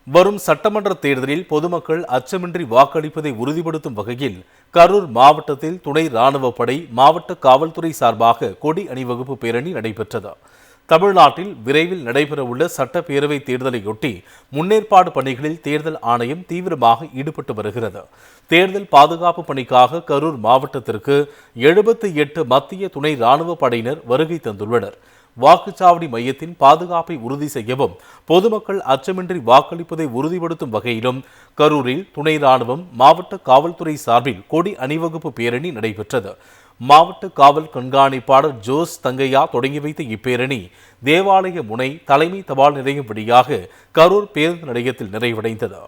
வரும் சட்டமன்ற தேர்தலில் பொதுமக்கள் அச்சமின்றி வாக்களிப்பதை உறுதிப்படுத்தும் வகையில் கரூர் மாவட்டத்தில் துணை ராணுவப் படை மாவட்ட காவல்துறை சார்பாக கொடி அணிவகுப்பு பேரணி நடைபெற்றது. தமிழ்நாட்டில் விரைவில் நடைபெறவுள்ள சட்டப்பேரவை தேர்தலையொட்டி முன்னேற்பாடு பணிகளில் தேர்தல் ஆணையம் தீவிரமாக ஈடுபட்டு வருகிறது. தேர்தல் பாதுகாப்பு பணிக்காக கரூர் மாவட்டத்திற்கு 78 மத்திய துணை ராணுவ படையினர் வருகை தந்துள்ளனர். வாக்குச்சாவடி மையத்தின் பாதுகாப்பை உறுதி செய்யவும் பொதுமக்கள் அச்சமின்றி வாக்களிப்பதை உறுதிப்படுத்தும் வகையிலும் கரூரில் துணை ராணுவம் மாவட்ட காவல்துறை சார்பில் கொடி அணிவகுப்பு பேரணி நடைபெற்றது. மாவட்ட காவல் கண்காணிப்பாளர் ஜோஸ் தங்கையா தொடங்கி வைத்த இப்பேரணி தேவாலய முனை தலைமை தபால் நிலையம் வழியாக கரூர் பேருந்து நிலையத்தில் நிறைவடைந்தது.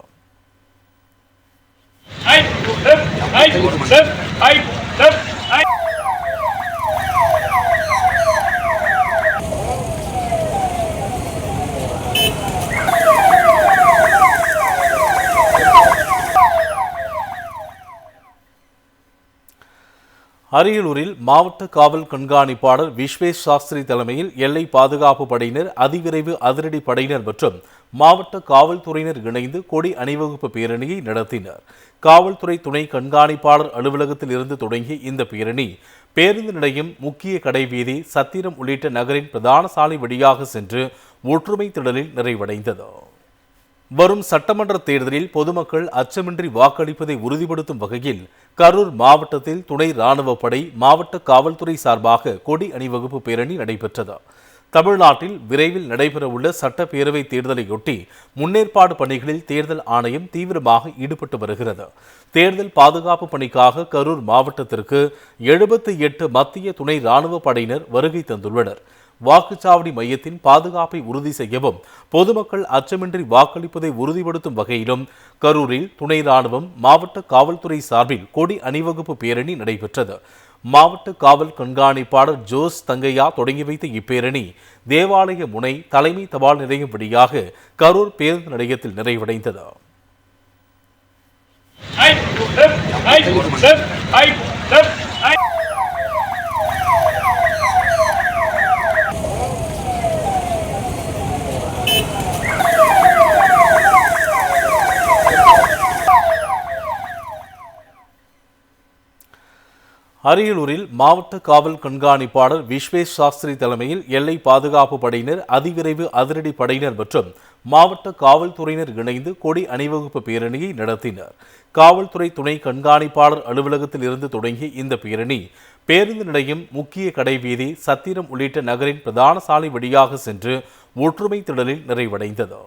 அரியலூரில் மாவட்ட காவல் கண்காணிப்பாளர் விஸ்வேஷ் சாஸ்திரி தலைமையில் எல்லை பாதுகாப்பு படையினர், அதிவிரைவு அதிரடி படையினர் மற்றும் மாவட்ட காவல்துறையினர் இணைந்து கொடி அணிவகுப்பு பேரணியை நடத்தினர். காவல்துறை துணை கண்காணிப்பாளர் அலுவலகத்தில் இருந்து தொடங்கிய இந்த பேரணி பேருந்து நிலையம், முக்கிய கடைவீதி, சத்திரம் உள்ளிட்ட நகரின் பிரதான சாலை வழியாக சென்று ஒற்றுமை திடலில் நிறைவடைந்தது. வரும் சட்டமன்ற தேர்தலில் பொதுமக்கள் அச்சமின்றி வாக்களிப்பதை உறுதிப்படுத்தும் வகையில் கரூர் மாவட்டத்தில் துணை ராணுவப் படை மாவட்ட காவல்துறை சார்பாக கொடி அணிவகுப்பு பேரணி நடைபெற்றது. தமிழ்நாட்டில் விரைவில் நடைபெறவுள்ள சட்டப்பேரவை தேர்தலையொட்டி முன்னேற்பாடு பணிகளில் தேர்தல் ஆணையம் தீவிரமாக ஈடுபட்டு வருகிறது. தேர்தல் பாதுகாப்பு பணிக்காக கரூர் மாவட்டத்திற்கு 78 மத்திய துணை ராணுவ படையினர் வருகை தந்துள்ளனர். வாக்குச்சாவடி மையத்தின் பாதுகாப்பை உறுதி செய்யவும் பொதுமக்கள் அச்சமின்றி வாக்களிப்பதை உறுதிப்படுத்தும் வகையிலும் கரூரில் துணை ராணுவம் மாவட்ட காவல்துறை சார்பில் கொடி அணிவகுப்பு பேரணி நடைபெற்றது. மாவட்ட காவல் கண்காணிப்பாளர் ஜோஸ் தங்கையா தொடங்கி வைத்த இப்பேரணி தேவாலய முனை தலைமை தபால் நிலையம் வழியாக கரூர் பேருந்து நிலையத்தில் நிறைவடைந்தது. அரியலூரில் மாவட்ட காவல் கண்காணிப்பாளர் விஸ்வேஷ் சாஸ்திரி தலைமையில் எல்லை பாதுகாப்பு படையினர், அதிவிரைவு அதிரடி படையினர் மற்றும் மாவட்ட காவல்துறையினர் இணைந்து கொடி அணிவகுப்பு பேரணியை நடத்தினர். காவல்துறை துணை கண்காணிப்பாளர் அலுவலகத்தில் இருந்து தொடங்கிய இந்த பேரணி பேருந்து நிலையம், முக்கிய கடைவீதி, சத்திரம் உள்ளிட்ட நகரின் பிரதான சாலை வழியாக சென்று ஒற்றுமை திடலில் நிறைவடைந்தது.